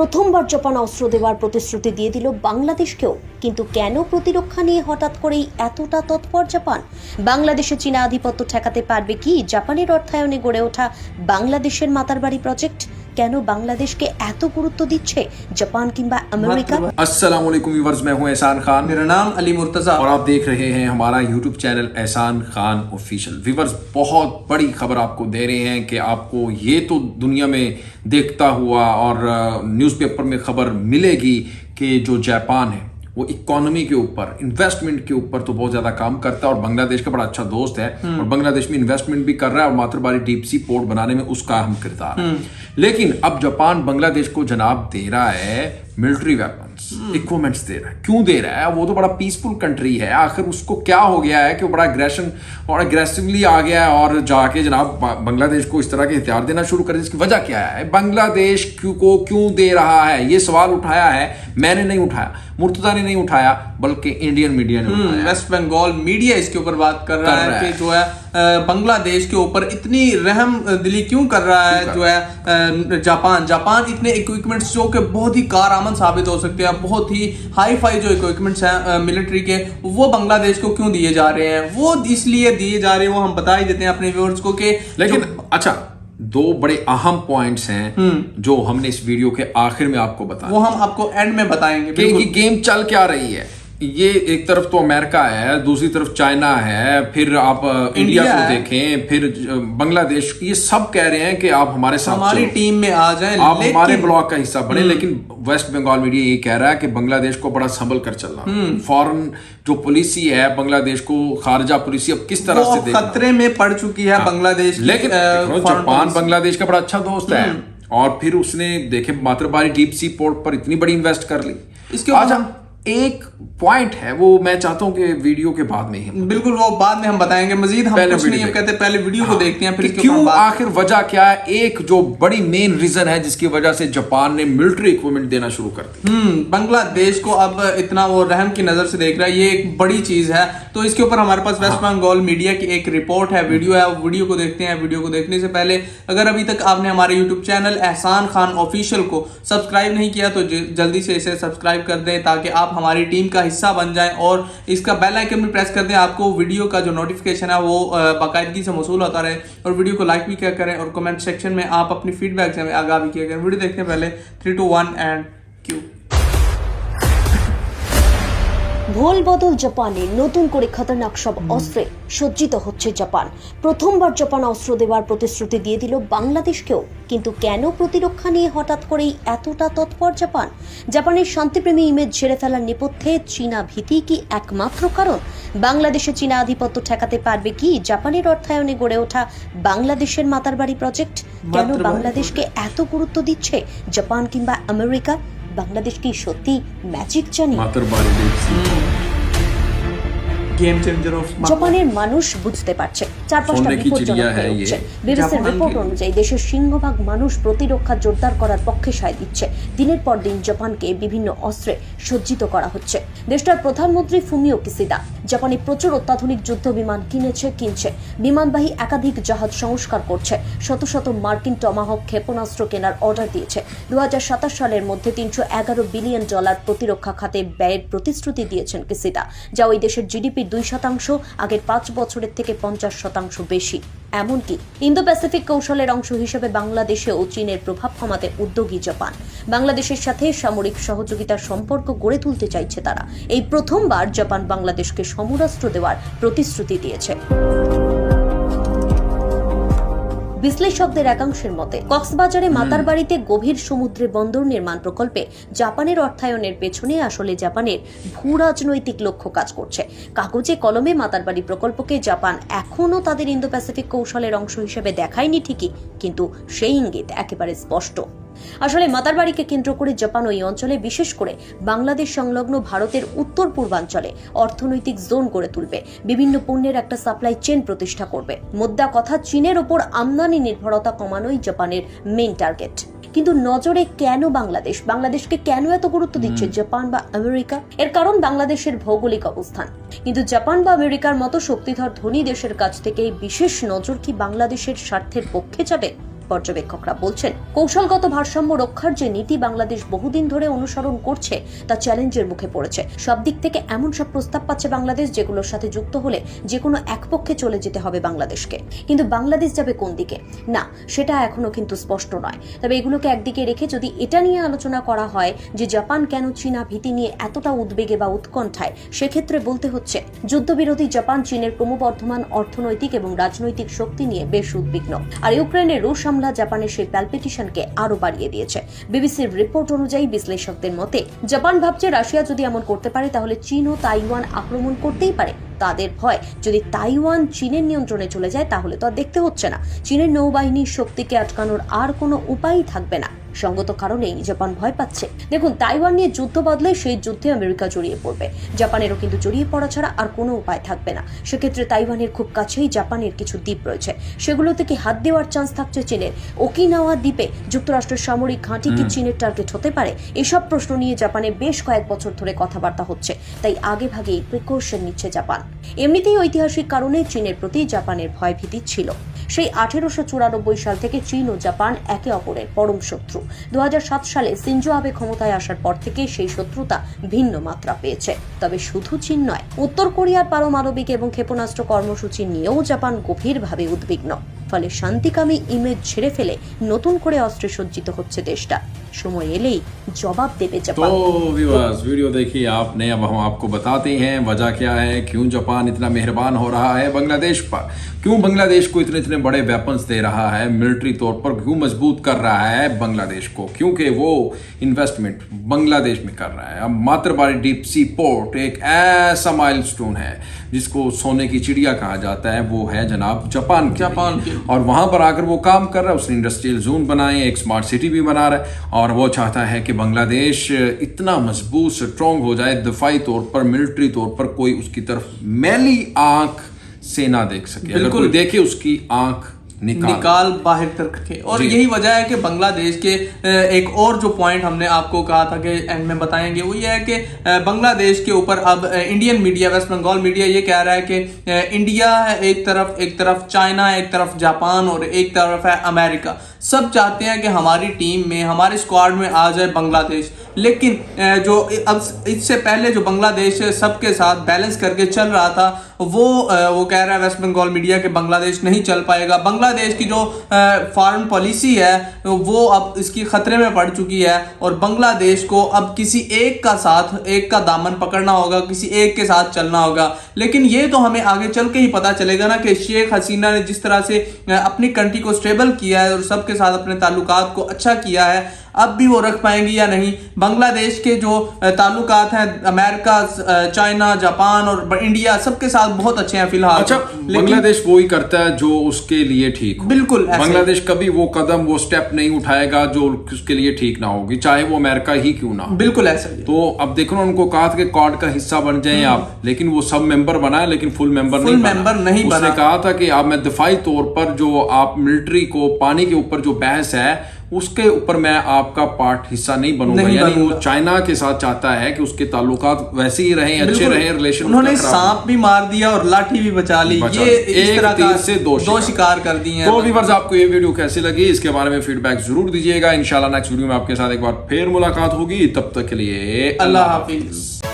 প্রথমবার জাপান অস্ত্র দেওয়ার প্রতিশ্রুতি দিয়ে দিল বাংলাদেশকেও, কিন্তু কেন প্রতিরক্ষা নিয়ে হঠাৎ করেই এতটা তৎপর জাপান? বাংলাদেশে চীনা আধিপত্য ঠেকাতে পারবে কি জাপানের অর্থায়নে গড়ে ওঠা বাংলাদেশের মাতারবাড়ি প্রজেক্ট? কেন বাংলাদেশকে এত গুরুত্ব দিচ্ছে জাপাन किंबा अमेरिका? अस्सलाम वालेकुम व्यूअर्स, मैं हूं एहसान खान। मेरा नाम अली मुर्तजा और आप देख रहे हैं हमारा यूट्यूब चैनल एहसान खान ऑफिशियल। व्यूअर्स, बहुत बड़ी खबर आपको दे रहे हैं कि आपको ये तो दुनिया में देखता हुआ और न्यूज़पेपर में खबर मिलेगी कि जो जापान है वो इकोनॉमी के ऊपर, इन्वेस्टमेंट के ऊपर तो बहुत ज्यादा काम करता है और बांग्लादेश का बड़ा अच्छा दोस्त है और बांग्लादेश में इन्वेस्टमेंट भी कर रहा है और मातृबारी डीप सी पोर्ट बनाने में उसका अहम किरदार है। लेकिन अब जापान बांग्लादेश को जनाब दे रहा है मिलिट्री वेपन्स, इक्विपमेंट्स दे रहा है। क्यों दे रहा है? वो तो बड़ा पीसफुल कंट्री है, आखिर उसको क्या हो गया है कि वो बड़ा अग्रेशन और अग्रेसिवली आ गया है और जाके जनाब बांग्लादेश को इस तरह के हथियार देना शुरू कर दिया? इसकी वजह क्या है? बांग्लादेश को क्यों दे रहा है? ये सवाल उठाया है, मैंने नहीं उठाया, मुर्तजा ने नहीं उठाया, बल्कि इंडियन मीडिया ने उठाया। वेस्ट बंगाल मीडिया इसके ऊपर बात कर रहा है कि जो है बांग्लादेश के ऊपर इतनी रहम दिली क्यों कर रहा है जो है जापान इतने इक्विपमेंट्स जो कि बहुत ही कारआमद साबित हो सकते हैं, बहुत ही हाई फाई जो इक्विपमेंट्स हैं मिलिट्री के, वो बांग्लादेश को क्यों दिए जा रहे हैं? वो इसलिए दिए जा रहे हैं, वो हम बता ही देते हैं अपने व्यूअर्स को कि लेकिन अच्छा, दो बड़े अहम पॉइंट्स हैं जो हमने इस वीडियो के आखिर में आपको बताया, वो हम आपको एंड में बताएंगे कि गेम चल क्या रही है। ये एक तरफ तो अमेरिका है, दूसरी तरफ चाइना है, फिर आप इंडिया को देखें, फिर बांग्लादेश, ये सब कह रहे हैं कि आप हमारे साथ, हमारी टीम में आ जाएं, आप हमारे ब्लॉक का हिस्सा बने। लेकिन वेस्ट बंगाल मीडिया ये कह रहा है कि बांग्लादेश को बड़ा संभल कर चलना, फॉरेन जो पॉलिसी है बांग्लादेश को, खारजा पॉलिसी अब किस तरह से देखना, खतरे में पड़ चुकी है बांग्लादेश। लेकिन जापान बांग्लादेश का बड़ा अच्छा दोस्त है और फिर उसने देखे मातृबारी डीप सी पोर्ट पर इतनी बड़ी इन्वेस्ट कर ली। इसके एक पॉइंट है, वो मैं चाहता हूं कि वीडियो के बाद में ही, बिल्कुल वो बाद में हम बताएंगे मजीद। हम कुछ नहीं कहते, पहले वीडियो को देखते हैं, फिर क्यों, आखिर वजह क्या है? एक जो बड़ी मेन रीजन है जिसकी वजह से जापान ने मिलिट्री इक्विपमेंट देना शुरू कर दिया। बांग्लादेश को अब इतना वो रहम की नजर से देख रहा है, ये एक बड़ी चीज है। तो इसके ऊपर हमारे पास वेस्ट बंगाल मीडिया की एक रिपोर्ट है, वीडियो है, वीडियो को देखते हैं। वीडियो को देखने से पहले अगर अभी तक आपने हमारे यूट्यूब चैनल एहसान खान ऑफिशियल को सब्सक्राइब नहीं किया तो जल्दी से इसे सब्सक्राइब कर दें ताकि आप हमारी टीम का हिस्सा बन जाएं और इसका बेल आइकन भी प्रेस कर दें, आपको वीडियो का जो नोटिफिकेशन है वो बाकायदगी से मौसूल होता रहे। और वीडियो को लाइक भी किया करें और कमेंट सेक्शन में आप अपनी फीडबैक से हमें आगाह भी किया करें। वीडियो देखने पहले 3, 2, 1 एंड क्यू। ভোল বদল জাপানে নতুন করে খতরনাক সব অস্ত্রে সজ্জিত হচ্ছে জাপান। প্রথমবার জাপান অস্ত্র দেওয়ার প্রতিশ্রুতি দিয়ে দিল বাংলাদেশকেও, কিন্তু কেন প্রতিরক্ষা নিয়ে হঠাৎ করেই এতটা তৎপর জাপান? জাপানের শান্তিপ্রেমী ইমেজ ঝেড়ে ফেলার নেপথ্যে চীনা ভীতি কি একমাত্র কারণ? বাংলাদেশে চীনা আধিপত্য ঠেকাতে পারবে কি জাপানের অর্থায়নে গড়ে ওঠা বাংলাদেশের মাতারবাড়ি প্রজেক্ট? কেন বাংলাদেশকে এত গুরুত্ব দিচ্ছে জাপান কিংবা আমেরিকা? বাংলাদেশ কি সত্যি ম্যাজিক জানে? জাপানের মানুষ বুঝতে পারছে, 4-5টা বিপজ্জনক হয়ে উঠছে। বিবিসির রিপোর্ট অনুযায়ী দেশের সিংহভাগ মানুষ প্রতিরক্ষা জোরদার করার পক্ষে সায় দিচ্ছে। দিনের পর দিন জাপানকে বিভিন্ন অস্ত্রে সজ্জিত করা হচ্ছে। দেশটার প্রধানমন্ত্রী ফুমিও কিসিদা জাপানে প্রচুর অত্যাধুনিক যুদ্ধ বিমান কিনছে, বিমানবাহী একাধিক জাহাজ সংস্কার করছে, শত শত মার্কিন টমাহক ক্ষেপণাস্ত্র কেনার অর্ডার দিয়েছে। 2027 সালের মধ্যে $311 বিলিয়ন প্রতিরক্ষা খাতে ব্যয়ের প্রতিশ্রুতি দিয়েছেন কিসিদা, যা ওই দেশের জিডিপি 2% আগের 5 বছরের থেকে 50% বেশি। এমনকি ইন্দো প্যাসিফিক কৌশলের অংশ হিসেবে বাংলাদেশে ও চীনের প্রভাব কমাতে উদ্যোগী জাপান। বাংলাদেশের সাথে সামরিক সহযোগিতার সম্পর্ক গড়ে তুলতে চাইছে তারা। এই প্রথমবার জাপান বাংলাদেশকে সমরাস্ত্র দেওয়ার প্রতিশ্রুতি দিয়েছে। বিশ্লেষকদের একাংশের মতে কক্সবাজারে মাতারবাড়িতে গভীর সমুদ্রে বন্দর নির্মাণ প্রকল্পে জাপানের অর্থায়নের পেছনে আসলে জাপানের ভূরাজনৈতিক লক্ষ্য কাজ করছে। কাগজে কলমে মাতারবাড়ি প্রকল্পকে জাপান এখনও তাদের ইন্দো প্যাসিফিক কৌশলের অংশ হিসেবে দেখায়নি ঠিকই, কিন্তু সেই ইঙ্গিত একেবারে স্পষ্ট। আসলে মাতারবাড়িকে কেন্দ্র করে জাপান ওই অঞ্চলে, বিশেষ করে বাংলাদেশ সংলগ্ন ভারতের উত্তর পূর্বাঞ্চলে অর্থনৈতিক জোন গড়ে তুলবে, বিভিন্ন পণ্যের একটা সাপ্লাই চেন প্রতিষ্ঠা করবে। মোদ্দা কথা, চীনের ওপর আমদানি নির্ভরতা কমানোই জাপানের মেইন টার্গেট। কিন্তু নজরে কেন বাংলাদেশকে কেন এত গুরুত্ব দিচ্ছে জাপান বা আমেরিকা? এর কারণ বাংলাদেশের ভৌগোলিক অবস্থান। কিন্তু জাপান বা আমেরিকার মতো শক্তিধর ধনী দেশের কাছ থেকে বিশেষ নজর কি বাংলাদেশের স্বার্থের পক্ষে যাবে? পর্যবেক্ষকরা বলছেন, কৌশলগত ভারসাম্য রক্ষার যে নীতি বাংলাদেশ বহুদিন ধরে অনুসরণ করছে তা চ্যালেঞ্জের মুখে পড়েছে। সব দিক থেকে এমন সব প্রস্তাব পাচ্ছে বাংলাদেশ যেগুলোর সাথে যুক্ত হলে যে কোনো এক পক্ষে চলে যেতে হবে বাংলাদেশকে। কিন্তু বাংলাদেশ যাবে কোন দিকে না সেটা এখনো কিন্তু স্পষ্ট নয়। তবে এগুলোকে একদিকে রেখে যদি এটা নিয়ে আলোচনা করা হয় যে জাপান কেন চীনা ভীতি নিয়ে এতটা উদ্বেগে বা উৎকণ্ঠায়, সেক্ষেত্রে বলতে হচ্ছে যুদ্ধবিরোধী জাপান চীনের ক্রমবর্ধমান অর্থনৈতিক এবং রাজনৈতিক শক্তি নিয়ে বেশ উদ্বিগ্ন। আর ইউক্রেনে রুশ হামলা জাপানের সেই প্যালপিটেশনকে আরো বাড়িয়ে দিয়েছে। বিবিসির রিপোর্ট অনুযায়ী বিশ্লেষকদের মতে জাপান ভাবছে রাশিয়া যদি এমন করতে পারে তাহলে চীন ও তাইওয়ান আক্রমণ করতেই পারে। তাদের ভয় যদি তাইওয়ান চীনের নিয়ন্ত্রণে চলে যায় তাহলে তো আর দেখতে হচ্ছে না চীনের নৌবাহিনীর শক্তিকে আটকানোর আর কোনো উপায়ই থাকবে না। সঙ্গত কারণেই জাপান ভয় পাচ্ছে। দেখুন, তাইওয়ান নিয়ে যুদ্ধ বাঁধলে সেই যুদ্ধে আমেরিকা জড়িয়ে পড়বে। জাপানেরও কিন্তু জড়িয়ে পড়া ছাড়া আর কোনো উপায় থাকবে না। সেক্ষেত্রে তাইওয়ানের খুব কাছেই জাপানের কিছু দ্বীপ রয়েছে, সেগুলোতে কি হাত দেওয়ার চান্স থাকছে চীনের? ওকিনাওয়া দ্বীপে যুক্তরাষ্ট্রের সামরিক ঘাঁটি কি চীনের টার্গেট হতে পারে? এসব প্রশ্ন নিয়ে জাপানে বেশ কয়েক বছর ধরে কথাবার্তা হচ্ছে, তাই আগে ভাগেই প্রিকশন নিচ্ছে জাপান। এমনিতেই ঐতিহাসিক কারণে চীনের প্রতি জাপানের ভয়ভীতি ছিল। সেই 1894 সাল থেকে চীন ও জাপান একে অপরের পরম শত্রু। 2007 সালে শিনজো আবে ক্ষমতায় আসার পর থেকে সেই শত্রুতা ভিন্ন মাত্রা পেয়েছে। তবে শুধু চীন নয়, উত্তর কোরিয়ার পারমাণবিক এবং ক্ষেপণাস্ত্র কর্মসূচি নিয়েও জাপান গভীরভাবে উদ্বিগ্ন। ফলে শান্তিকামী ইমেজ ছেড়ে ফেলে নতুন করে অস্ত্রে সজ্জিত হচ্ছে দেশটা। সময় এলেই जवाब देवे जापान। तो व्यूअर्स, वीडियो देखिए आपने। अब हम आपको बताते हैं वजह क्या है, क्यों जापान इतना मेहरबान हो रहा है बांग्लादेश पर, क्यों बांग्लादेश को इतने इतने बड़े वेपन्स दे रहा है, मिलिट्री तौर पर क्यों मजबूत कर रहा है बांग्लादेश को, क्योंकि वो इन्वेस्टमेंट बांग्लादेश में कर रहा है। अब मातरबारी डीप सी पोर्ट एक ऐसा माइलस्टोन है जिसको सोने की चिड़िया कहा जाता है, वो है जनाब जापान की। और वहां पर आकर वो काम कर रहा है। उसने इंडस्ट्रियल जोन बनाए, एक स्मार्ट सिटी भी बना रहा है, और वो चाहता है कि बांग्लादेश इतना मजबूत स्ट्रॉन्ग हो जाए, दफाई तौर पर, मिलिट्री तौर पर कोई उसकी तरफ मैली आंख से ना देख सके। अगर कोई देखे उसकी आंख निकाल बाहर तक के। और यही वजह है कि बांग्लादेश के एक और जो पॉइंट हमने आपको कहा था कि एंड में बताएंगे, वो ये है कि बांग्लादेश के ऊपर अब Indian media, West Bengal media ये कह रहा है कि इंडिया है एक तरफ चाइना, एक तरफ जापान और एक तरफ है अमेरिका। सब चाहते हैं कि हमारी टीम में, हमारे स्क्वाड में आ जाए बांग्लादेश। लेकिन जो अब इससे पहले जो बांग्लादेश सबके साथ बैलेंस करके चल रहा था, वो कह रहा है वेस्ट बंगाल मीडिया के बांग्लादेश नहीं चल पाएगा। बांग्लादेश की जो फॉरेन पॉलिसी है वो अब इसकी खतरे में पड़ चुकी है, और बांग्लादेश को अब किसी एक का दामन पकड़ना होगा, किसी एक के साथ चलना होगा। लेकिन ये तो हमें आगे चल के ही पता चलेगा ना कि शेख हसीना ने जिस तरह से अपनी कंट्री को स्टेबल किया है और सबके साथ अपने ताल्लुकात को अच्छा किया है, अब भी वो रख पाएंगी या नहीं। बांग्लादेश के जो ताल्लुकात हैं अमेरिका, चाइना, जापान और इंडिया सबके साथ बहुत अच्छे हैं फिलहाल। अच्छा, बांग्लादेश वो ही करता है जो उसके लिए ठीक हो। बिल्कुल, बांग्लादेश कभी वो कदम, वो स्टेप नहीं उठाएगा जो उसके लिए ठीक ना होगी, चाहे वो अमेरिका ही क्यों ना हो। बिल्कुल ऐसा ही। तो अब देखो ना, उनको कहा था कि क्वाड का हिस्सा बन जाएं आप, लेकिन वो सब मेंबर बनाए, लेकिन फुल मेंबर नहीं बना। उसने कहा था कि आप, मैं दफाई तौर पर जो आप मिलिट्री को, पानी के ऊपर जो बहस है उसके ऊपर मैं आपका पार्ट हिस्सा नहीं बनूंगा। यानी वो चाइना के साथ चाहता है कि उसके ताल्लुकात वैसे ही रहें, अच्छे रहें, रिलेशन। उन्होंने सांप भी मार दिया और लाठी भी बचा ली। ये इस तरह तीर से दो शिकार कर दिए हैं। तो व्यूअर्स, आपको ये वीडियो कैसी लगी, इसके बारे में फीडबैक जरूर दीजिएगा। इंशाल्लाह नेक्स्ट वीडियो में आपके साथ एक बार फिर मुलाकात होगी। तब तक के लिए अल्लाह हाफिज।